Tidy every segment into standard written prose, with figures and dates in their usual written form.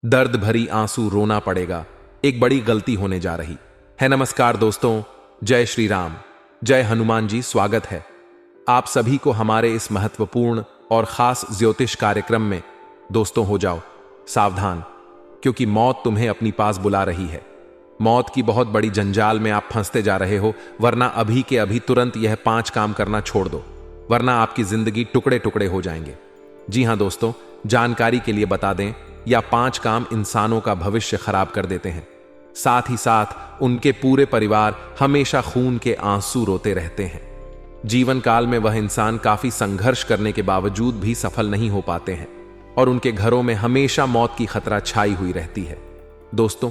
दर्द भरी आंसू रोना पड़ेगा, एक बड़ी गलती होने जा रही है। नमस्कार दोस्तों, जय श्री राम, जय हनुमान जी। स्वागत है आप सभी को हमारे इस महत्वपूर्ण और खास ज्योतिष कार्यक्रम में। दोस्तों, हो जाओ सावधान, क्योंकि मौत तुम्हें अपनी पास बुला रही है। मौत की बहुत बड़ी जंजाल में आप फंसते जा रहे हो, वरना अभी के अभी तुरंत यह 5 काम करना छोड़ दो, वरना आपकी जिंदगी टुकड़े टुकड़े हो जाएंगे। जी हां दोस्तों, जानकारी के लिए बता दें, या 5 काम इंसानों का भविष्य खराब कर देते हैं। साथ ही साथ उनके पूरे परिवार हमेशा खून के आंसू रोते रहते हैं। जीवन काल में वह इंसान काफी संघर्ष करने के बावजूद भी सफल नहीं हो पाते हैं और उनके घरों में हमेशा मौत की खतरा छाई हुई रहती है। दोस्तों,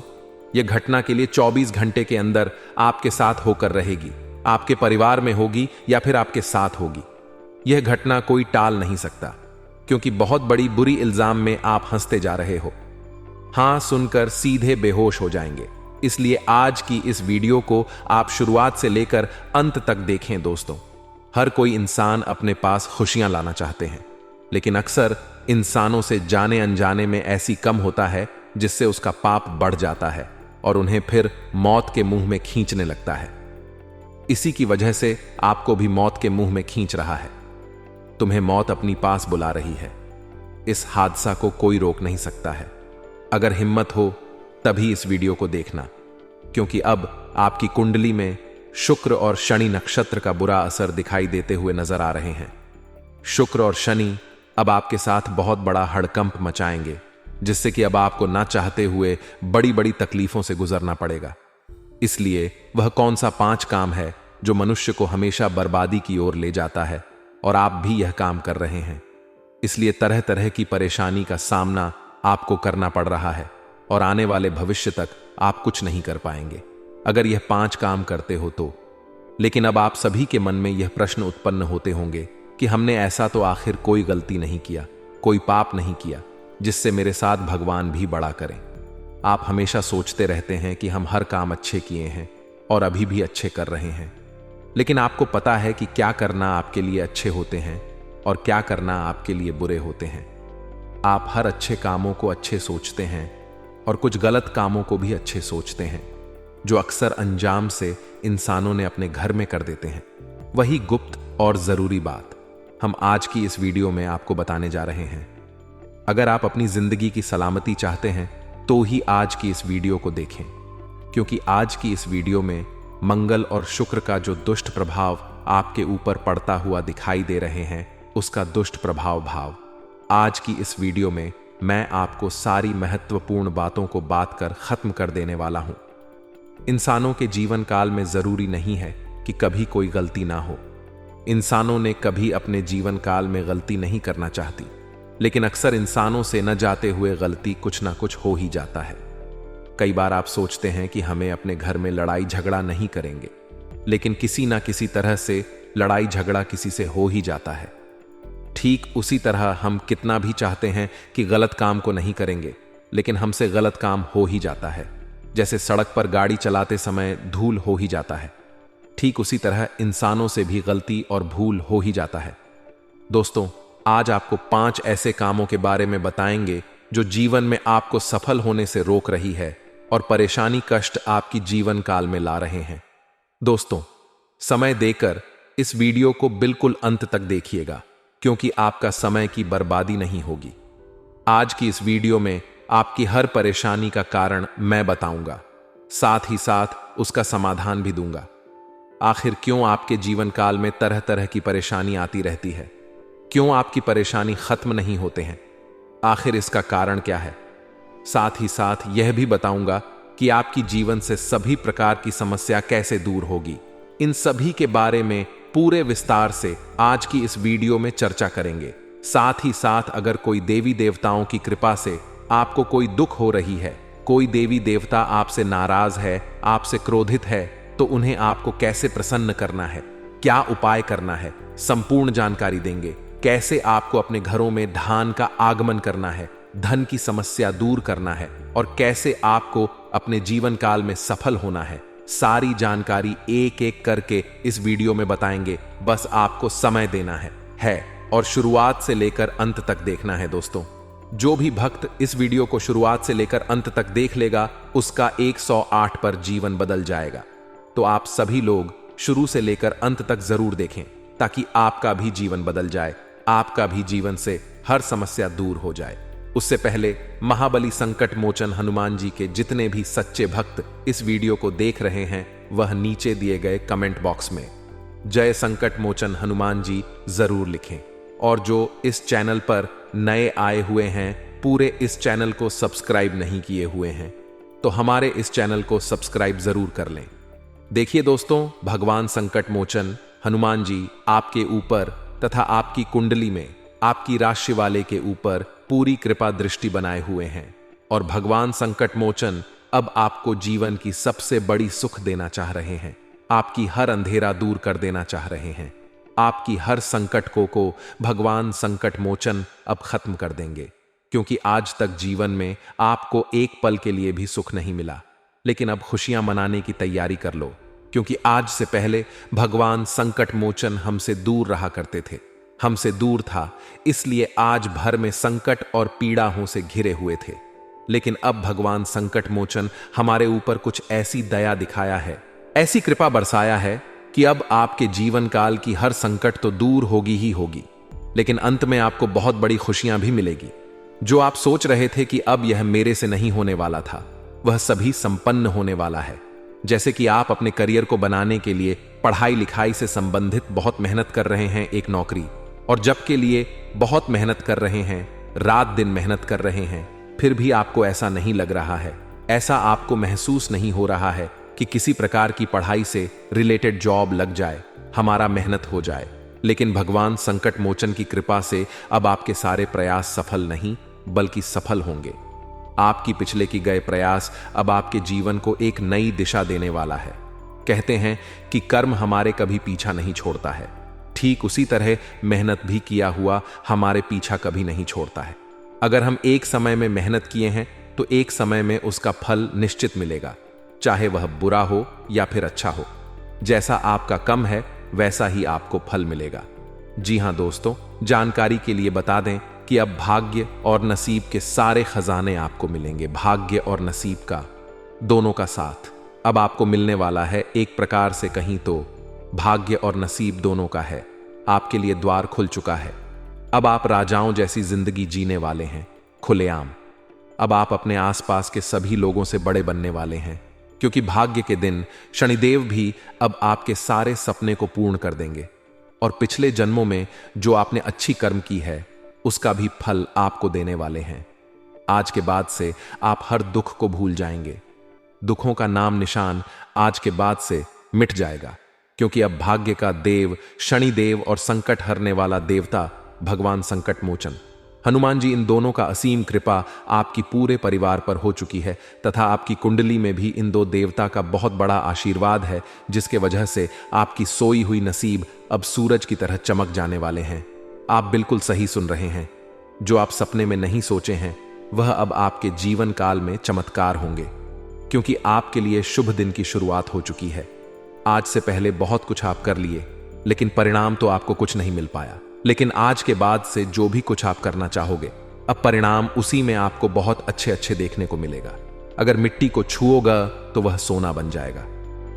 यह घटना के लिए 24 घंटे के अंदर आपके साथ होकर रहेगी, आपके परिवार में होगी या फिर आपके साथ होगी। यह घटना कोई टाल नहीं सकता, क्योंकि बहुत बड़ी बुरी इल्जाम में आप हंसते जा रहे हो। हां सुनकर सीधे बेहोश हो जाएंगे। इसलिए आज की इस वीडियो को आप शुरुआत से लेकर अंत तक देखें। दोस्तों, हर कोई इंसान अपने पास खुशियां लाना चाहते हैं, लेकिन अक्सर इंसानों से जाने अनजाने में ऐसी कम होता है जिससे उसका पाप बढ़ जाता है और उन्हें फिर मौत के मुंह में खींचने लगता है। इसी की वजह से आपको भी मौत के मुंह में खींच रहा है। तुम्हें मौत अपनी पास बुला रही है। इस हादसा को कोई रोक नहीं सकता है। अगर हिम्मत हो तभी इस वीडियो को देखना, क्योंकि अब आपकी कुंडली में शुक्र और शनि नक्षत्र का बुरा असर दिखाई देते हुए नजर आ रहे हैं। शुक्र और शनि अब आपके साथ बहुत बड़ा हड़कंप मचाएंगे, जिससे कि अब आपको ना चाहते हुए बड़ी बड़ी तकलीफों से गुजरना पड़ेगा। इसलिए वह कौन सा 5 काम है जो मनुष्य को हमेशा बर्बादी की ओर ले जाता है, और आप भी यह काम कर रहे हैं। इसलिए तरह तरह की परेशानी का सामना आपको करना पड़ रहा है और आने वाले भविष्य तक आप कुछ नहीं कर पाएंगे अगर यह 5 काम करते हो तो। लेकिन अब आप सभी के मन में यह प्रश्न उत्पन्न होते होंगे कि हमने ऐसा तो आखिर कोई गलती नहीं किया, कोई पाप नहीं किया जिससे मेरे साथ भगवान भी बड़ा करें। आप हमेशा सोचते रहते हैं कि हम हर काम अच्छे किए हैं और अभी भी अच्छे कर रहे हैं, लेकिन आपको पता है कि क्या करना आपके लिए अच्छे होते हैं और क्या करना आपके लिए बुरे होते हैं। आप हर अच्छे कामों को अच्छे सोचते हैं और कुछ गलत कामों को भी अच्छे सोचते हैं, जो अक्सर अंजाम से इंसानों ने अपने घर में कर देते हैं। वही गुप्त और जरूरी बात हम आज की इस वीडियो में आपको बताने जा रहे हैं। अगर आप अपनी जिंदगी की सलामती चाहते हैं तो ही आज की इस वीडियो को देखें, क्योंकि आज की इस वीडियो में मंगल और शुक्र का जो दुष्ट प्रभाव आपके ऊपर पड़ता हुआ दिखाई दे रहे हैं, उसका दुष्ट प्रभाव भाव आज की इस वीडियो में मैं आपको सारी महत्वपूर्ण बातों को बात कर खत्म कर देने वाला हूं। इंसानों के जीवन काल में जरूरी नहीं है कि कभी कोई गलती ना हो। इंसानों ने कभी अपने जीवन काल में गलती नहीं करना चाहती, लेकिन अक्सर इंसानों से न जाते हुए गलती कुछ ना कुछ हो ही जाता है। कई बार आप सोचते हैं कि हमें अपने घर में लड़ाई झगड़ा नहीं करेंगे, लेकिन किसी ना किसी तरह से लड़ाई झगड़ा किसी से हो ही जाता है। ठीक उसी तरह हम कितना भी चाहते हैं कि गलत काम को नहीं करेंगे, लेकिन हमसे गलत काम हो ही जाता है। जैसे सड़क पर गाड़ी चलाते समय धूल हो ही जाता है, ठीक उसी तरह इंसानों से भी गलती और भूल हो ही जाता है। दोस्तों, आज आपको 5 ऐसे कामों के बारे में बताएंगे जो जीवन में आपको सफल होने से रोक रही है और परेशानी कष्ट आपकी जीवन काल में ला रहे हैं। दोस्तों, समय देकर इस वीडियो को बिल्कुल अंत तक देखिएगा, क्योंकि आपका समय की बर्बादी नहीं होगी। आज की इस वीडियो में आपकी हर परेशानी का कारण मैं बताऊंगा, साथ ही साथ उसका समाधान भी दूंगा। आखिर क्यों आपके जीवन काल में तरह तरह की परेशानी आती रहती है, क्यों आपकी परेशानी खत्म नहीं होते हैं, आखिर इसका कारण क्या है। साथ ही साथ यह भी बताऊंगा कि आपकी जीवन से सभी प्रकार की समस्या कैसे दूर होगी। इन सभी के बारे में पूरे विस्तार से आज की इस वीडियो में चर्चा करेंगे। साथ ही साथ अगर कोई देवी देवताओं की कृपा से आपको कोई दुख हो रही है, कोई देवी देवता आपसे नाराज है, आपसे क्रोधित है, तो उन्हें आपको कैसे प्रसन्न करना है, क्या उपाय करना है, संपूर्ण जानकारी देंगे। कैसे आपको अपने घरों में धन का आगमन करना है, धन की समस्या दूर करना है, और कैसे आपको अपने जीवन काल में सफल होना है। सारी जानकारी एक एक करके इस वीडियो में बताएंगे। बस आपको समय देना है और शुरुआत से लेकर अंत तक देखना है। दोस्तों, जो भी भक्त इस वीडियो को शुरुआत से लेकर अंत तक देख लेगा उसका 108 पर जीवन बदल जाएगा। तो आप सभी लोग शुरू से लेकर अंत तक जरूर देखें ताकि आपका भी जीवन बदल जाए, आपका भी जीवन से हर समस्या दूर हो जाए। उससे पहले महाबली संकट मोचन हनुमान जी के जितने भी सच्चे भक्त इस वीडियो को देख रहे हैं वह नीचे दिए गए कमेंट बॉक्स में जय संकट मोचन हनुमान जी जरूर लिखें। और जो इस चैनल पर नए आए हुए हैं, पूरे इस चैनल को सब्सक्राइब नहीं किए हुए हैं, तो हमारे इस चैनल को सब्सक्राइब जरूर कर लें। देखिए दोस्तों, भगवान संकट मोचन हनुमान जी आपके ऊपर तथा आपकी कुंडली में आपकी राशि वाले के ऊपर पूरी कृपा दृष्टि बनाए हुए हैं। और भगवान संकट मोचन अब आपको जीवन की सबसे बड़ी सुख देना चाह रहे हैं, आपकी हर अंधेरा दूर कर देना चाह रहे हैं। आपकी हर संकट को भगवान संकट मोचन अब खत्म कर देंगे, क्योंकि आज तक जीवन में आपको एक पल के लिए भी सुख नहीं मिला। लेकिन अब खुशियां मनाने की तैयारी कर लो, क्योंकि आज से पहले भगवान संकट मोचन हमसे दूर रहा करते थे, हमसे दूर था, इसलिए आज भर में संकट और पीड़ाओं से घिरे हुए थे। लेकिन अब भगवान संकट मोचन हमारे ऊपर कुछ ऐसी दया दिखाया है, ऐसी कृपा बरसाया है कि अब आपके जीवन काल की हर संकट तो दूर होगी ही होगी, लेकिन अंत में आपको बहुत बड़ी खुशियां भी मिलेगी। जो आप सोच रहे थे कि अब यह मेरे से नहीं होने वाला था, वह सभी संपन्न होने वाला है। जैसे कि आप अपने करियर को बनाने के लिए पढ़ाई लिखाई से संबंधित बहुत मेहनत कर रहे हैं एक नौकरी, और जब के लिए बहुत मेहनत कर रहे हैं, रात दिन मेहनत कर रहे हैं, फिर भी आपको ऐसा नहीं लग रहा है, ऐसा आपको महसूस नहीं हो रहा है कि किसी प्रकार की पढ़ाई से रिलेटेड जॉब लग जाए, हमारा मेहनत हो जाए। लेकिन भगवान संकट मोचन की कृपा से अब आपके सारे प्रयास सफल नहीं बल्कि सफल होंगे। आपकी पिछले की गए प्रयास अब आपके जीवन को एक नई दिशा देने वाला है। कहते हैं कि कर्म हमारे कभी पीछा नहीं छोड़ता है, ठीक उसी तरह मेहनत भी किया हुआ हमारे पीछा कभी नहीं छोड़ता है। अगर हम एक समय में मेहनत किए हैं तो एक समय में उसका फल निश्चित मिलेगा, चाहे वह बुरा हो या फिर अच्छा हो। जैसा आपका कम है वैसा ही आपको फल मिलेगा। जी हां दोस्तों, जानकारी के लिए बता दें कि अब भाग्य और नसीब के सारे खजाने आपको मिलेंगे। भाग्य और नसीब का दोनों का साथ अब आपको मिलने वाला है। एक प्रकार से कहीं तो भाग्य और नसीब दोनों का है, आपके लिए द्वार खुल चुका है। अब आप राजाओं जैसी जिंदगी जीने वाले हैं, खुलेआम। अब आप अपने आसपास के सभी लोगों से बड़े बनने वाले हैं, क्योंकि भाग्य के दिन शनिदेव भी अब आपके सारे सपने को पूर्ण कर देंगे। और पिछले जन्मों में जो आपने अच्छी कर्म की है उसका भी फल आपको देने वाले हैं। आज के बाद से आप हर दुख को भूल जाएंगे। दुखों का नाम निशान आज के बाद से मिट जाएगा, क्योंकि अब भाग्य का देव शनिदेव और संकट हरने वाला देवता भगवान संकट मोचन हनुमान जी, इन दोनों का असीम कृपा आपकी पूरे परिवार पर हो चुकी है तथा आपकी कुंडली में भी इन दो देवता का बहुत बड़ा आशीर्वाद है, जिसके वजह से आपकी सोई हुई नसीब अब सूरज की तरह चमक जाने वाले हैं। आप बिल्कुल सही सुन रहे हैं, जो आप सपने में नहीं सोचे हैं वह अब आपके जीवन काल में चमत्कार होंगे, क्योंकि आपके लिए शुभ दिन की शुरुआत हो चुकी है। आज से पहले बहुत कुछ आप कर लिए, लेकिन परिणाम तो आपको कुछ नहीं मिल पाया। लेकिन आज के बाद से जो भी कुछ आप करना चाहोगे, अब परिणाम उसी में आपको बहुत अच्छे अच्छे देखने को मिलेगा। अगर मिट्टी को छुओगा तो वह सोना बन जाएगा।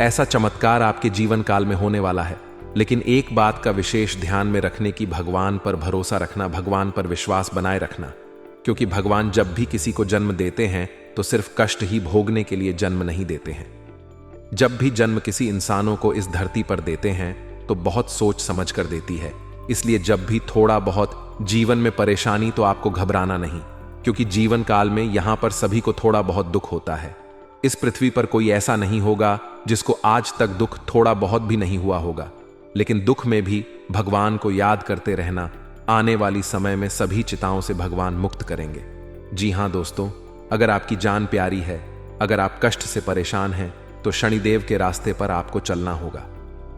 ऐसा चमत्कार आपके जीवन काल में होने वाला है। लेकिन एक बात का विशेष ध्यान में रखने की, भगवान पर भरोसा रखना, भगवान पर विश्वास बनाए रखना, क्योंकि भगवान जब भी किसी को जन्म देते हैं तो सिर्फ कष्ट ही भोगने के लिए जन्म नहीं देते हैं। जब भी जन्म किसी इंसानों को इस धरती पर देते हैं तो बहुत सोच समझ कर देती है। इसलिए जब भी थोड़ा बहुत जीवन में परेशानी, तो आपको घबराना नहीं, क्योंकि जीवन काल में यहां पर सभी को थोड़ा बहुत दुख होता है। इस पृथ्वी पर कोई ऐसा नहीं होगा जिसको आज तक दुख थोड़ा बहुत भी नहीं हुआ होगा। लेकिन दुख में भी भगवान को याद करते रहना, आने वाली समय में सभी चिताओं से भगवान मुक्त करेंगे। जी हां दोस्तों, अगर आपकी जान प्यारी है, अगर आप कष्ट से परेशान हैं, तो शनिदेव के रास्ते पर आपको चलना होगा।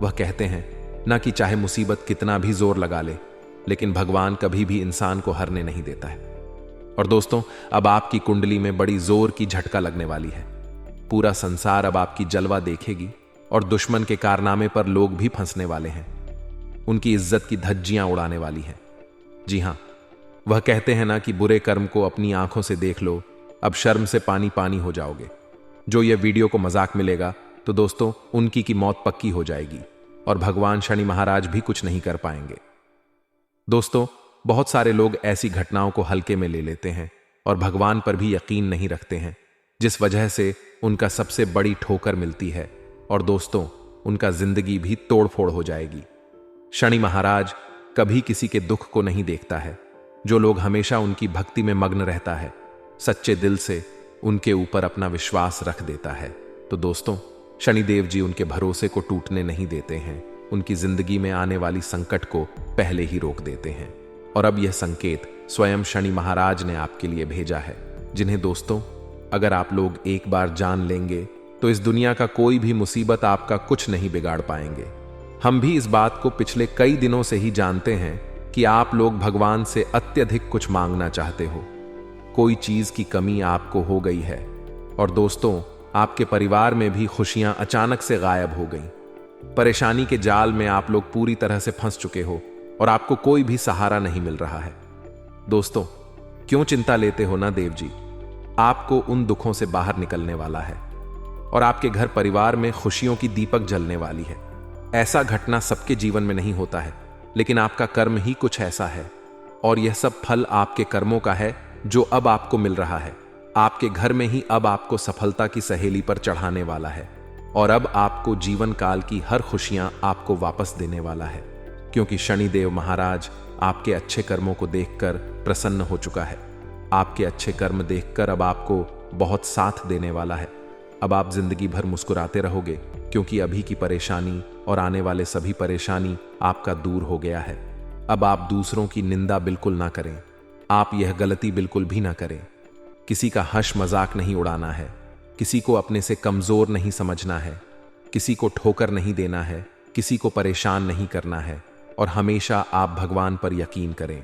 वह कहते हैं ना कि चाहे मुसीबत कितना भी जोर लगा ले, लेकिन भगवान कभी भी इंसान को हारने नहीं देता है। और दोस्तों, अब आपकी कुंडली में बड़ी जोर की झटका लगने वाली है। पूरा संसार अब आपकी जलवा देखेगी और दुश्मन के कारनामे पर लोग भी फंसने वाले हैं। उनकी इज्जत की धज्जियां उड़ाने वाली हैं। जी हां, वह कहते हैं ना कि बुरे कर्म को अपनी आंखों से देख लो, अब शर्म से पानी पानी हो जाओगे। जो यह वीडियो को मजाक मिलेगा तो दोस्तों उनकी की मौत पक्की हो जाएगी और भगवान शनि महाराज भी कुछ नहीं कर पाएंगे। दोस्तों, बहुत सारे लोग ऐसी घटनाओं को हल्के में ले लेते हैं और भगवान पर भी यकीन नहीं रखते हैं, जिस वजह से उनका सबसे बड़ी ठोकर मिलती है और दोस्तों उनका जिंदगी भी तोड़फोड़ हो जाएगी। शनि महाराज कभी किसी के दुख को नहीं देखता है। जो लोग हमेशा उनकी भक्ति में मग्न रहता है, सच्चे दिल से उनके ऊपर अपना विश्वास रख देता है, तो दोस्तों शनिदेव जी उनके भरोसे को टूटने नहीं देते हैं, उनकी जिंदगी में आने वाली संकट को पहले ही रोक देते हैं। और अब यह संकेत स्वयं शनि महाराज ने आपके लिए भेजा है, जिन्हें दोस्तों अगर आप लोग एक बार जान लेंगे तो इस दुनिया का कोई भी मुसीबत आपका कुछ नहीं बिगाड़ पाएंगे। हम भी इस बात को पिछले कई दिनों से ही जानते हैं कि आप लोग भगवान से अत्यधिक कुछ मांगना चाहते हो, कोई चीज की कमी आपको हो गई है और दोस्तों आपके परिवार में भी खुशियां अचानक से गायब हो गई। परेशानी के जाल में आप लोग पूरी तरह से फंस चुके हो और आपको कोई भी सहारा नहीं मिल रहा है। दोस्तों क्यों चिंता लेते हो ना, देव जी आपको उन दुखों से बाहर निकलने वाला है और आपके घर परिवार में खुशियों की दीपक जलने वाली है। ऐसा घटना सबके जीवन में नहीं होता है, लेकिन आपका कर्म ही कुछ ऐसा है और यह सब फल आपके कर्मों का है जो अब आपको मिल रहा है। आपके घर में ही अब आपको सफलता की सहेली पर चढ़ाने वाला है और अब आपको जीवन काल की हर खुशियां आपको वापस देने वाला है, क्योंकि शनिदेव महाराज आपके अच्छे कर्मों को देखकर प्रसन्न हो चुका है। आपके अच्छे कर्म देखकर अब आपको बहुत साथ देने वाला है। अब आप जिंदगी भर मुस्कुराते रहोगे, क्योंकि अभी की परेशानी और आने वाले सभी परेशानी आपका दूर हो गया है। अब आप दूसरों की निंदा बिल्कुल ना करें, आप यह गलती बिल्कुल भी ना करें। किसी का हंस मजाक नहीं उड़ाना है, किसी को अपने से कमजोर नहीं समझना है, किसी को ठोकर नहीं देना है, किसी को परेशान नहीं करना है और हमेशा आप भगवान पर यकीन करें,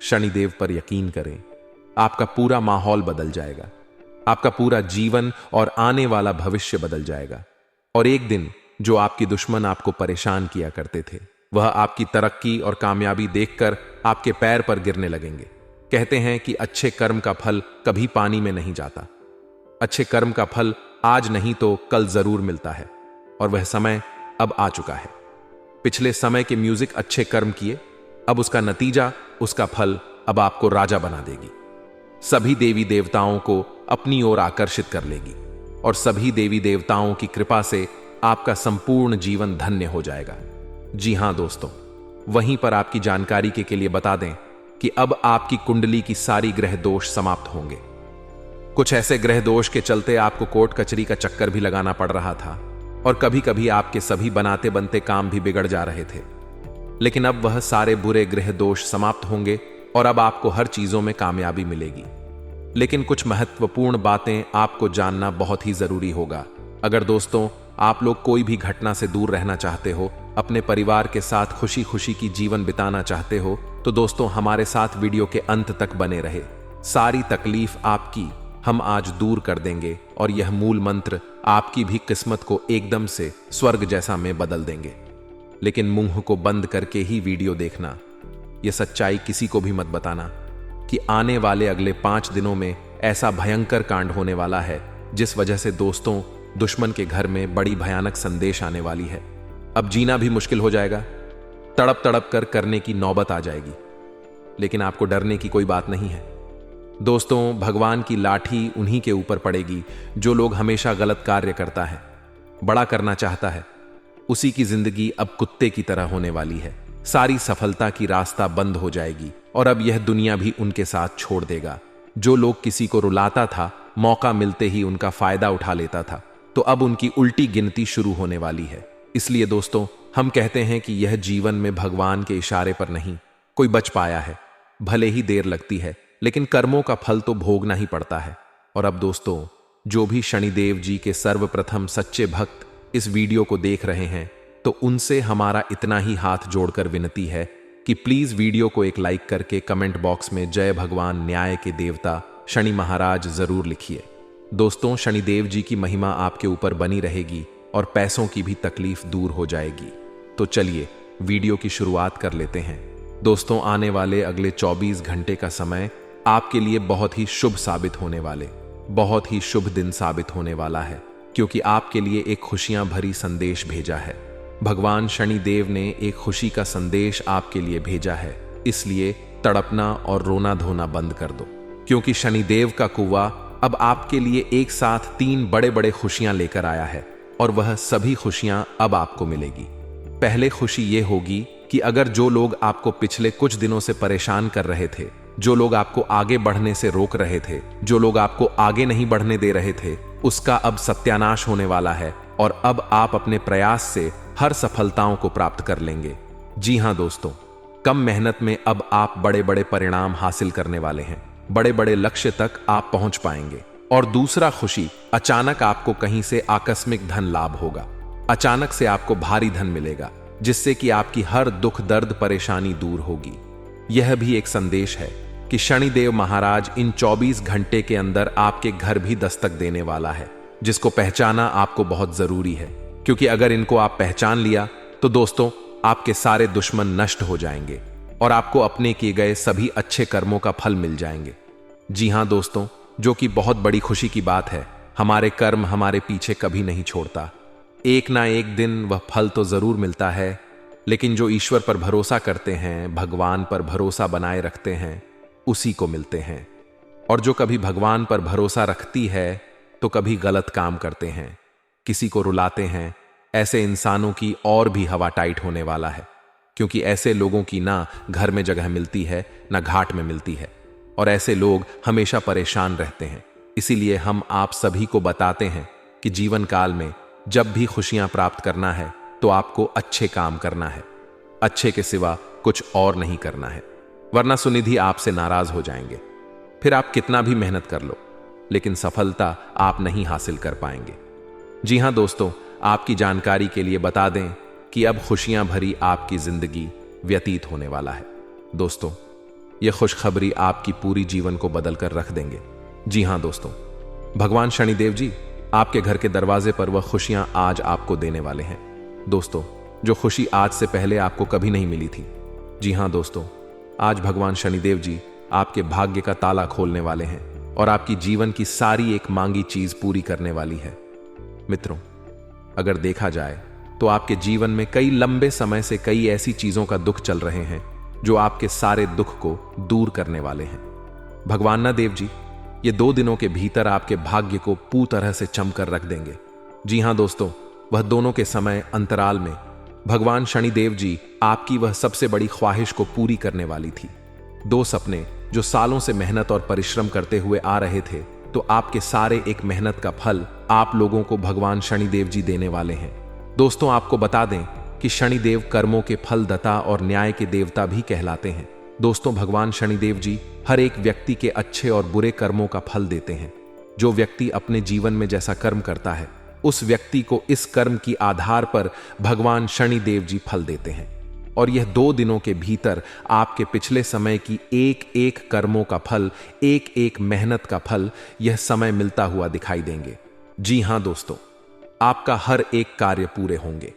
शनिदेव पर यकीन करें। आपका पूरा माहौल बदल जाएगा, आपका पूरा जीवन और आने वाला भविष्य बदल जाएगा। और एक दिन जो आपकी दुश्मन आपको परेशान किया करते थे, वह आपकी तरक्की और कामयाबी देखकर आपके पैर पर गिरने लगेंगे। कहते हैं कि अच्छे कर्म का फल कभी पानी में नहीं जाता। अच्छे कर्म का फल आज नहीं तो कल जरूर मिलता है और वह समय अब आ चुका है। पिछले समय के म्यूजिक अच्छे कर्म किए, अब उसका नतीजा, उसका फल अब आपको राजा बना देगी। सभी देवी देवताओं को अपनी ओर आकर्षित कर लेगी और सभी देवी देवताओं की कृपा से आपका संपूर्ण जीवन धन्य हो जाएगा। जी हां दोस्तों, वहीं पर आपकी जानकारी के लिए बता दें कि अब आपकी कुंडली की सारी ग्रह दोष समाप्त होंगे। कुछ ऐसे ग्रह दोष के चलते आपको कोर्ट कचहरी का चक्कर भी लगाना पड़ रहा था और कभी कभी आपके सभी बनाते बनते काम भी बिगड़ जा रहे थे, लेकिन अब वह सारे बुरे ग्रह दोष समाप्त होंगे और अब आपको हर चीजों में कामयाबी मिलेगी। लेकिन कुछ महत्वपूर्ण बातें आपको जानना बहुत ही जरूरी होगा। अगर दोस्तों आप लोग कोई भी घटना से दूर रहना चाहते हो, अपने परिवार के साथ खुशी खुशी की जीवन बिताना चाहते हो, तो दोस्तों हमारे साथ वीडियो के अंत तक बने रहे। सारी तकलीफ आपकी हम आज दूर कर देंगे और यह मूल मंत्र आपकी भी किस्मत को एकदम से स्वर्ग जैसा में बदल देंगे। लेकिन मुंह को बंद करके ही वीडियो देखना, यह सच्चाई किसी को भी मत बताना कि आने वाले अगले 5 दिनों में ऐसा भयंकर कांड होने वाला है, जिस वजह से दोस्तों दुश्मन के घर में बड़ी भयानक संदेश आने वाली है। अब जीना भी मुश्किल हो जाएगा, तड़प तड़प कर करने की नौबत आ जाएगी। लेकिन आपको डरने की कोई बात नहीं है दोस्तों। भगवान की लाठी उन्हीं के ऊपर पड़ेगी जो लोग हमेशा गलत कार्य करता है, बड़ा करना चाहता है, उसी की जिंदगी अब कुत्ते की तरह होने वाली है। सारी सफलता की रास्ता बंद हो जाएगी और अब यह दुनिया भी उनके साथ छोड़ देगा। जो लोग किसी को रुलाता था, मौका मिलते ही उनका फायदा उठा लेता था, तो अब उनकी उल्टी गिनती शुरू होने वाली है। इसलिए दोस्तों हम कहते हैं कि यह जीवन में भगवान के इशारे पर नहीं कोई बच पाया है। भले ही देर लगती है, लेकिन कर्मों का फल तो भोगना ही पड़ता है। और अब दोस्तों जो भी शनिदेव जी के सर्वप्रथम सच्चे भक्त इस वीडियो को देख रहे हैं, तो उनसे हमारा इतना ही हाथ जोड़कर विनती है कि प्लीज वीडियो को एक लाइक करके कमेंट बॉक्स में जय भगवान न्याय के देवता शनि महाराज जरूर लिखिए। दोस्तों शनिदेव जी की महिमा आपके ऊपर बनी रहेगी और पैसों की भी तकलीफ दूर हो जाएगी। तो चलिए वीडियो की शुरुआत कर लेते हैं। दोस्तों, आने वाले अगले 24 घंटे का समय आपके लिए बहुत ही शुभ साबित होने वाले, बहुत ही शुभ दिन साबित होने वाला है, क्योंकि आपके लिए एक खुशियां भरी संदेश भेजा है। भगवान शनिदेव ने एक खुशी का संदेश आपके लिए भेजा है। इसलिए तड़पना और रोना धोना बंद कर दो, क्योंकि शनिदेव का कुआ अब आपके लिए एक साथ 3 बड़े बड़े खुशियां लेकर आया है, और वह सभी खुशियां अब आपको मिलेगी। पहले खुशी ये होगी कि अगर जो लोग आपको पिछले कुछ दिनों से परेशान कर रहे थे, जो लोग आपको आगे बढ़ने से रोक रहे थे, जो लोग आपको आगे नहीं बढ़ने दे रहे थे, उसका अब सत्यानाश होने वाला है, और अब आप अपने प्रयास से हर सफलताओं को प्राप्त कर लेंगे। जी हां दोस्तों, कम मेहनत में अब आप बड़े बड़े परिणाम हासिल करने वाले हैं, बड़े बड़े लक्ष्य तक आप पहुंच पाएंगे। और दूसरा खुशी, अचानक आपको कहीं से आकस्मिक धन लाभ होगा। अचानक से आपको भारी धन मिलेगा, जिससे कि आपकी हर दुख दर्द परेशानी दूर होगी। यह भी एक संदेश है कि शनिदेव महाराज इन 24 घंटे के अंदर आपके घर भी दस्तक देने वाला है, जिसको पहचाना आपको बहुत जरूरी है, क्योंकि अगर इनको आप पहचान लिया तो दोस्तों, आपके सारे दुश्मन नष्ट हो जाएंगे और आपको अपने किए गए सभी अच्छे कर्मों का फल मिल जाएंगे। जी हां दोस्तों, जो कि बहुत बड़ी खुशी की बात है। हमारे कर्म हमारे पीछे कभी नहीं छोड़ता। एक ना एक दिन वह फल तो जरूर मिलता है, लेकिन जो ईश्वर पर भरोसा करते हैं, भगवान पर भरोसा बनाए रखते हैं, उसी को मिलते हैं। और जो कभी भगवान पर भरोसा रखती है तो कभी गलत काम करते हैं, किसी को रुलाते हैं, ऐसे इंसानों की और भी हवा टाइट होने वाला है, क्योंकि ऐसे लोगों की ना घर में जगह मिलती है, ना घाट में मिलती है, और ऐसे लोग हमेशा परेशान रहते हैं। इसीलिए हम आप सभी को बताते हैं कि जीवन काल में जब भी खुशियां प्राप्त करना है तो आपको अच्छे काम करना है, अच्छे के सिवा कुछ और नहीं करना है, वरना सुनिधि आपसे नाराज हो जाएंगे। फिर आप कितना भी मेहनत कर लो, लेकिन सफलता आप नहीं हासिल कर पाएंगे। जी हां दोस्तों, आपकी जानकारी के लिए बता दें कि अब खुशियां भरी आपकी जिंदगी व्यतीत होने वाला है। दोस्तों, यह खुशखबरी आपकी पूरी जीवन को बदल कर रख देंगे। जी हां दोस्तों, भगवान शनिदेव जी आपके घर के दरवाजे पर वह खुशियां आज आपको देने वाले हैं। दोस्तों, जो खुशी आज से पहले आपको कभी नहीं मिली थी। जी हां दोस्तों, आज भगवान शनिदेव जी आपके भाग्य का ताला खोलने वाले हैं और आपकी जीवन की सारी एक मांगी चीज पूरी करने वाली है। मित्रों, अगर देखा जाए तो आपके जीवन में कई लंबे समय से कई ऐसी चीजों का दुख चल रहे हैं जो आपके सारे दुख को दूर करने वाले हैं। भगवान ना देव जी ये 2 दिनों के भीतर आपके भाग्य को पूरी तरह से चमकर रख देंगे। जी हां दोस्तों, वह दोनों के समय अंतराल में भगवान शनिदेव जी आपकी वह सबसे बड़ी ख्वाहिश को पूरी करने वाली थी। 2 सपने जो सालों से मेहनत और परिश्रम करते हुए आ रहे थे, तो आपके सारे एक मेहनत का फल आप लोगों को भगवान शनिदेव जी देने वाले हैं। दोस्तों, आपको बता दें कि शनिदेव कर्मों के फलदाता और न्याय के देवता भी कहलाते हैं। दोस्तों, भगवान शनिदेव जी हर एक व्यक्ति के अच्छे और बुरे कर्मों का फल देते हैं। जो व्यक्ति अपने जीवन में जैसा कर्म करता है, उस व्यक्ति को इस कर्म की आधार पर भगवान शनिदेव जी फल देते हैं। और यह 2 दिनों के भीतर आपके पिछले समय की एक एक कर्मों का फल, एक एक मेहनत का फल, यह समय मिलता हुआ दिखाई देंगे। जी हां दोस्तों, आपका हर एक कार्य पूरे होंगे,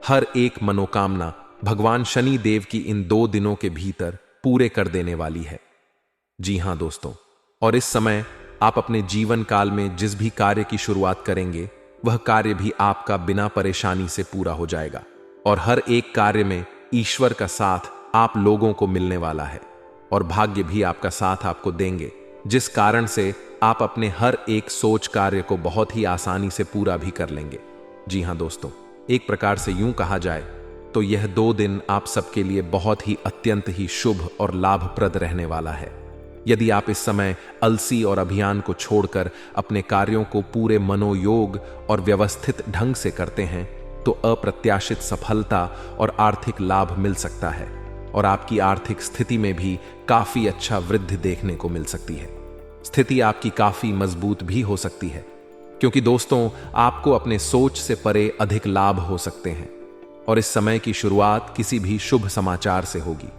हर एक मनोकामना भगवान शनि देव की इन 2 दिनों के भीतर पूरे कर देने वाली है। जी हां दोस्तों, और इस समय आप अपने जीवन काल में जिस भी कार्य की शुरुआत करेंगे, वह कार्य भी आपका बिना परेशानी से पूरा हो जाएगा, और हर एक कार्य में ईश्वर का साथ आप लोगों को मिलने वाला है, और भाग्य भी आपका साथ आपको देंगे, जिस कारण से आप अपने हर एक सोच कार्य को बहुत ही आसानी से पूरा भी कर लेंगे। जी हां दोस्तों, एक प्रकार से यूं कहा जाए तो यह 2 दिन आप सबके लिए बहुत ही अत्यंत ही शुभ और लाभप्रद रहने वाला है। यदि आप इस समय अलसी और अभियान को छोड़कर अपने कार्यों को पूरे मनोयोग और व्यवस्थित ढंग से करते हैं, तो अप्रत्याशित सफलता और आर्थिक लाभ मिल सकता है, और आपकी आर्थिक स्थिति में भी काफी अच्छा वृद्धि देखने को मिल सकती है। स्थिति आपकी काफी मजबूत भी हो सकती है, क्योंकि दोस्तों, आपको अपने सोच से परे अधिक लाभ हो सकते हैं, और इस समय की शुरुआत किसी भी शुभ समाचार से होगी।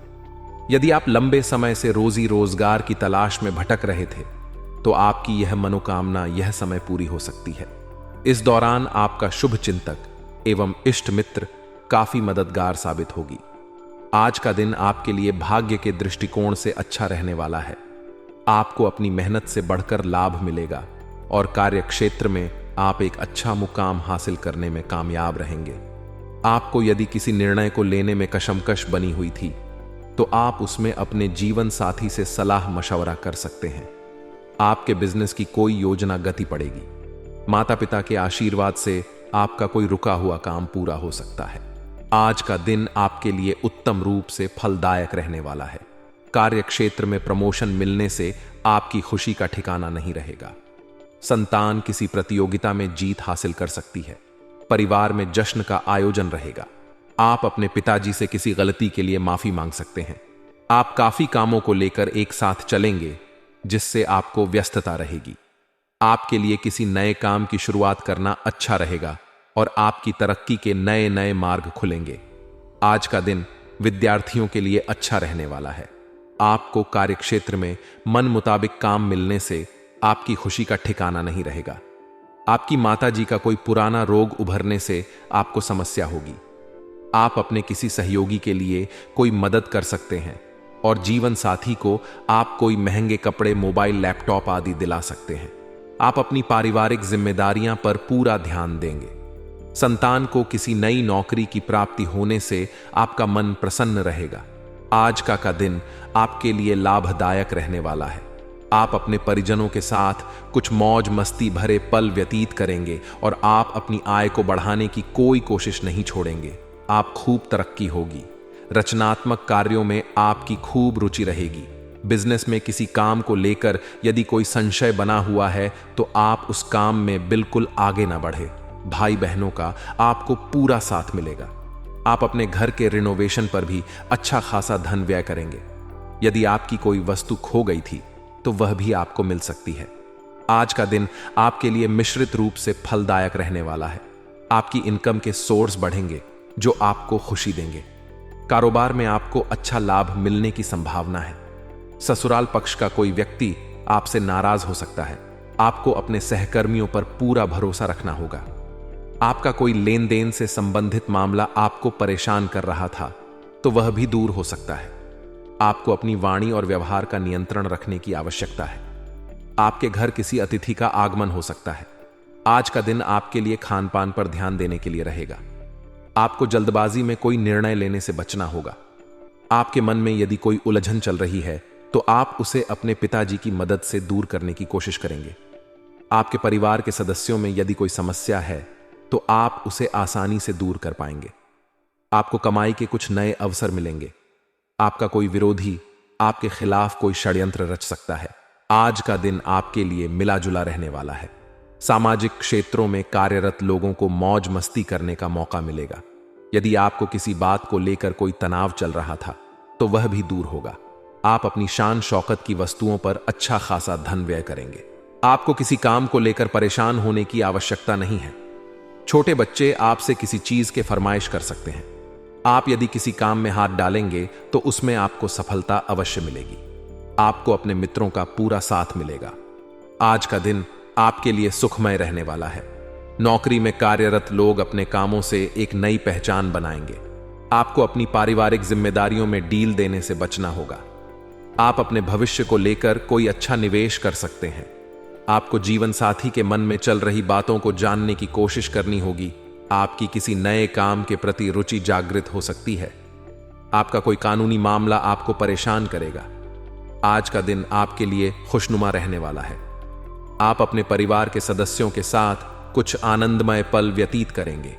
यदि आप लंबे समय से रोजी रोजगार की तलाश में भटक रहे थे, तो आपकी यह मनोकामना यह समय पूरी हो सकती है। इस दौरान आपका शुभ चिंतक एवं इष्ट मित्र काफी मददगार साबित होगी। आज का दिन आपके लिए भाग्य के दृष्टिकोण से अच्छा रहने वाला है। आपको अपनी मेहनत से बढ़कर लाभ मिलेगा और कार्य क्षेत्र में आप एक अच्छा मुकाम हासिल करने में कामयाब रहेंगे। आपको यदि किसी निर्णय को लेने में कशमकश बनी हुई थी तो आप उसमें अपने जीवन साथी से सलाह मशवरा कर सकते हैं। आपके बिजनेस की कोई योजना गति पड़ेगी। माता पिता के आशीर्वाद से आपका कोई रुका हुआ काम पूरा हो सकता है। आज का दिन आपके लिए उत्तम रूप से फलदायक रहने वाला है। कार्य क्षेत्र में प्रमोशन मिलने से आपकी खुशी का ठिकाना नहीं रहेगा। संतान किसी प्रतियोगिता में जीत हासिल कर सकती है। परिवार में जश्न का आयोजन रहेगा। आप अपने पिताजी से किसी गलती के लिए माफी मांग सकते हैं। आप काफी कामों को लेकर एक साथ चलेंगे जिससे आपको व्यस्तता रहेगी। आपके लिए किसी नए काम की शुरुआत करना अच्छा रहेगा और आपकी तरक्की के नए नए मार्ग खुलेंगे। आज का दिन विद्यार्थियों के लिए अच्छा रहने वाला है। आपको कार्यक्षेत्र में मन मुताबिक काम मिलने से आपकी खुशी का ठिकाना नहीं रहेगा। आपकी माताजी का कोई पुराना रोग उभरने से आपको समस्या होगी। आप अपने किसी सहयोगी के लिए कोई मदद कर सकते हैं और जीवन साथी को आप कोई महंगे कपड़े, मोबाइल, लैपटॉप आदि दिला सकते हैं। आप अपनी पारिवारिक जिम्मेदारियां पर पूरा ध्यान देंगे। संतान को किसी नई नौकरी की प्राप्ति होने से आपका मन प्रसन्न रहेगा। आज का दिन आपके लिए लाभदायक रहने वाला है। आप अपने परिजनों के साथ कुछ मौज मस्ती भरे पल व्यतीत करेंगे और आप अपनी आय को बढ़ाने की कोई कोशिश नहीं छोड़ेंगे। आप खूब तरक्की होगी। रचनात्मक कार्यों में आपकी खूब रुचि रहेगी। बिजनेस में किसी काम को लेकर यदि कोई संशय बना हुआ है तो आप उस काम में बिल्कुल आगे ना बढ़े। भाई बहनों का आपको पूरा साथ मिलेगा। आप अपने घर के रिनोवेशन पर भी अच्छा खासा धन व्यय करेंगे। यदि आपकी कोई वस्तु खो गई थी तो वह भी आपको मिल सकती है। आज का दिन आपके लिए मिश्रित रूप से फलदायक रहने वाला है। आपकी इनकम के सोर्स बढ़ेंगे जो आपको खुशी देंगे। कारोबार में आपको अच्छा लाभ मिलने की संभावना है। ससुराल पक्ष का कोई व्यक्ति आपसे नाराज हो सकता है। आपको अपने सहकर्मियों पर पूरा भरोसा रखना होगा। आपका कोई लेन देन से संबंधित मामला आपको परेशान कर रहा था तो वह भी दूर हो सकता है। आपको अपनी वाणी और व्यवहार का नियंत्रण रखने की आवश्यकता है। आपके घर किसी अतिथि का आगमन हो सकता है। आज का दिन आपके लिए खान पान पर ध्यान देने के लिए रहेगा। आपको जल्दबाजी में कोई निर्णय लेने से बचना होगा। आपके मन में यदि कोई उलझन चल रही है तो आप उसे अपने पिताजी की मदद से दूर करने की कोशिश करेंगे। आपके परिवार के सदस्यों में यदि कोई समस्या है तो आप उसे आसानी से दूर कर पाएंगे। आपको कमाई के कुछ नए अवसर मिलेंगे। आपका कोई विरोधी आपके खिलाफ कोई षड्यंत्र रच सकता है। आज का दिन आपके लिए मिला जुला रहने वाला है। सामाजिक क्षेत्रों में कार्यरत लोगों को मौज मस्ती करने का मौका मिलेगा। यदि आपको किसी बात को लेकर कोई तनाव चल रहा था तो वह भी दूर होगा। आप अपनी शान शौकत की वस्तुओं पर अच्छा खासा धन व्यय करेंगे। आपको किसी काम को लेकर परेशान होने की आवश्यकता नहीं है। छोटे बच्चे आपसे किसी चीज के फरमाइश कर सकते हैं। आप यदि किसी काम में हाथ डालेंगे तो उसमें आपको सफलता अवश्य मिलेगी। आपको अपने मित्रों का पूरा साथ मिलेगा। आज का दिन आपके लिए सुखमय रहने वाला है। नौकरी में कार्यरत लोग अपने कामों से एक नई पहचान बनाएंगे। आपको अपनी पारिवारिक जिम्मेदारियों में डील देने से बचना होगा। आप अपने भविष्य को लेकर कोई अच्छा निवेश कर सकते हैं। आपको जीवन साथी के मन में चल रही बातों को जानने की कोशिश करनी होगी। आपकी किसी नए काम के प्रति रुचि जागृत हो सकती है। आपका कोई कानूनी मामला आपको परेशान करेगा। आज का दिन आपके लिए खुशनुमा रहने वाला है। आप अपने परिवार के सदस्यों के साथ कुछ आनंदमय पल व्यतीत करेंगे।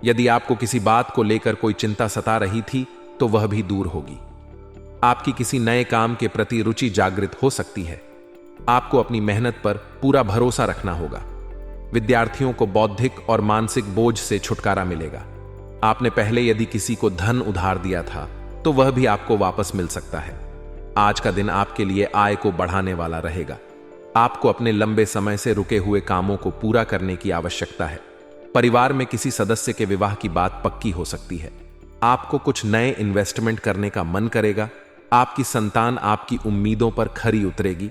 यदि आपको किसी बात को लेकर कोई चिंता सता रही थी तो वह भी दूर होगी। आपकी किसी नए काम के प्रति रुचि जागृत हो सकती है। आपको अपनी मेहनत पर पूरा भरोसा रखना होगा। विद्यार्थियों को बौद्धिक और मानसिक बोझ से छुटकारा मिलेगा। आपने पहले यदि किसी को धन उधार दिया था तो वह भी आपको वापस मिल सकता है। आज का दिन आपके लिए आय को बढ़ाने वाला रहेगा। आपको अपने लंबे समय से रुके हुए कामों को पूरा करने की आवश्यकता है। परिवार में किसी सदस्य के विवाह की बात पक्की हो सकती है। आपको कुछ नए इन्वेस्टमेंट करने का मन करेगा। आपकी संतान आपकी उम्मीदों पर खरी उतरेगी।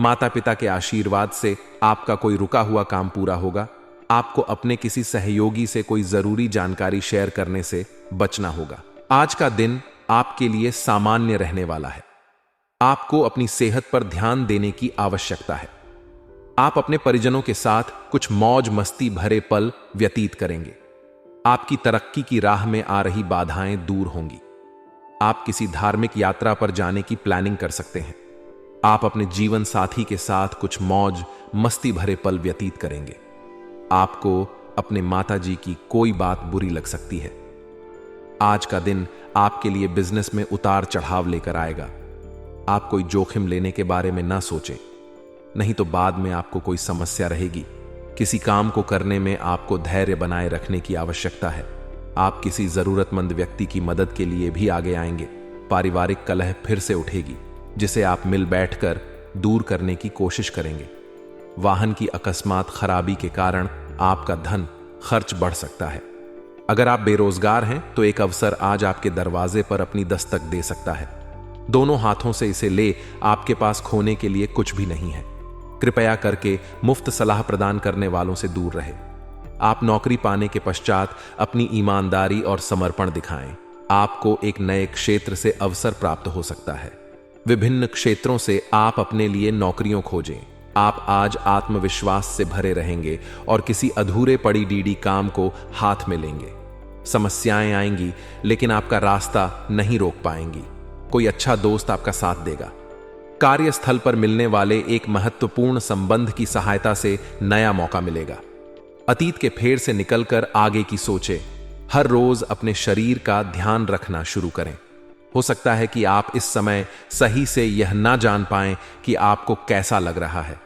माता पिता के आशीर्वाद से आपका कोई रुका हुआ काम पूरा होगा। आपको अपने किसी सहयोगी से कोई जरूरी जानकारी शेयर करने से बचना होगा। आज का दिन आपके लिए सामान्य रहने वाला है। आपको अपनी सेहत पर ध्यान देने की आवश्यकता है। आप अपने परिजनों के साथ कुछ मौज मस्ती भरे पल व्यतीत करेंगे। आपकी तरक्की की राह में आ रही बाधाएं दूर होंगी। आप किसी धार्मिक यात्रा पर जाने की प्लानिंग कर सकते हैं। आप अपने जीवन साथी के साथ कुछ मौज मस्ती भरे पल व्यतीत करेंगे। आपको अपने माताजी की कोई बात बुरी लग सकती है। आज का दिन आपके लिए बिजनेस में उतार चढ़ाव लेकर आएगा। आप कोई जोखिम लेने के बारे में ना सोचें, नहीं तो बाद में आपको कोई समस्या रहेगी। किसी काम को करने में आपको धैर्य बनाए रखने की आवश्यकता है। आप किसी जरूरतमंद व्यक्ति की मदद के लिए भी आगे आएंगे। पारिवारिक कलह फिर से उठेगी, जिसे आप मिल बैठकर दूर करने की कोशिश करेंगे। वाहन की अकस्मात खराबी के कारण आपका धन खर्च बढ़ सकता है। अगर आप बेरोजगार हैं तो एक अवसर आज आपके दरवाजे पर अपनी दस्तक दे सकता है। दोनों हाथों से इसे ले, आपके पास खोने के लिए कुछ भी नहीं है। कृपया करके मुफ्त सलाह प्रदान करने वालों से दूर रहे। आप नौकरी पाने के पश्चात अपनी ईमानदारी और समर्पण दिखाएं। आपको एक नए क्षेत्र से अवसर प्राप्त हो सकता है। विभिन्न क्षेत्रों से आप अपने लिए नौकरियों खोजें। आप आज आत्मविश्वास से भरे रहेंगे और किसी अधूरे पड़ी डीडी काम को हाथ में लेंगे। समस्याएं आएंगी, लेकिन आपका रास्ता नहीं रोक पाएंगी। कोई अच्छा दोस्त आपका साथ देगा। कार्यस्थल पर मिलने वाले एक महत्वपूर्ण संबंध की सहायता से नया मौका मिलेगा। अतीत के फेर से निकलकर आगे की सोचें। हर रोज अपने शरीर का ध्यान रखना शुरू करें। हो सकता है कि आप इस समय सही से यह ना जान पाएं कि आपको कैसा लग रहा है,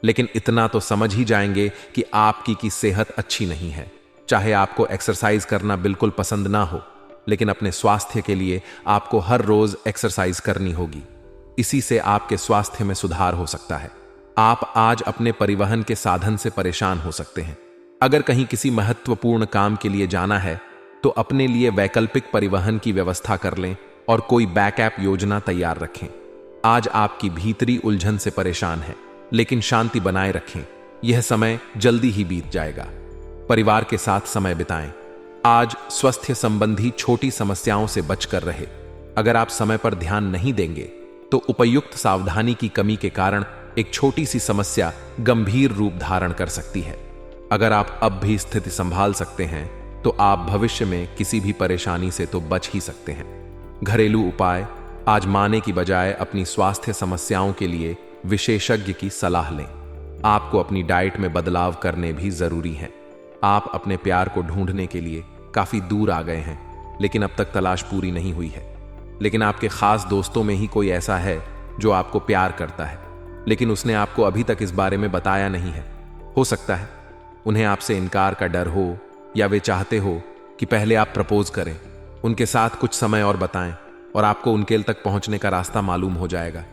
लेकिन इतना तो समझ ही जाएंगे कि आपकी की सेहत अच्छी नहीं है। चाहे आपको एक्सरसाइज करना बिल्कुल पसंद ना हो, लेकिन अपने स्वास्थ्य के लिए आपको हर रोज एक्सरसाइज करनी होगी। इसी से आपके स्वास्थ्य में सुधार हो सकता है। आप आज अपने परिवहन के साधन से परेशान हो सकते हैं। अगर कहीं किसी महत्वपूर्ण काम के लिए जाना है तो अपने लिए वैकल्पिक परिवहन की व्यवस्था कर लें और कोई बैकअप योजना तैयार रखें। आज आपकी भीतरी उलझन से परेशान है, लेकिन शांति बनाए रखें। यह समय जल्दी ही बीत जाएगा। परिवार के साथ समय बिताएं। आज स्वास्थ्य संबंधी छोटी समस्याओं से बचकर रहे। अगर आप समय पर ध्यान नहीं देंगे तो उपयुक्त सावधानी की कमी के कारण एक छोटी सी समस्या गंभीर रूप धारण कर सकती है। अगर आप अब भी स्थिति संभाल सकते हैं तो आप भविष्य में किसी भी परेशानी से तो बच ही सकते हैं। घरेलू उपाय। आज माने की बजाय अपनी स्वास्थ्य समस्याओं के लिए विशेषज्ञ की सलाह लें। आपको अपनी डाइट में बदलाव करने भी जरूरी है। आप अपने प्यार को ढूंढने के लिए काफी दूर आ गए हैं, लेकिन अब तक तलाश पूरी नहीं हुई है। लेकिन आपके खास दोस्तों में ही कोई ऐसा है जो आपको प्यार करता है, लेकिन उसने आपको अभी तक इस बारे में बताया नहीं है। हो सकता है उन्हें आपसे इनकार का डर हो, या वे चाहते हो कि पहले आप प्रपोज करें। उनके साथ कुछ समय और बताएं और आपको उनके तक पहुंचने का रास्ता मालूम हो जाएगा।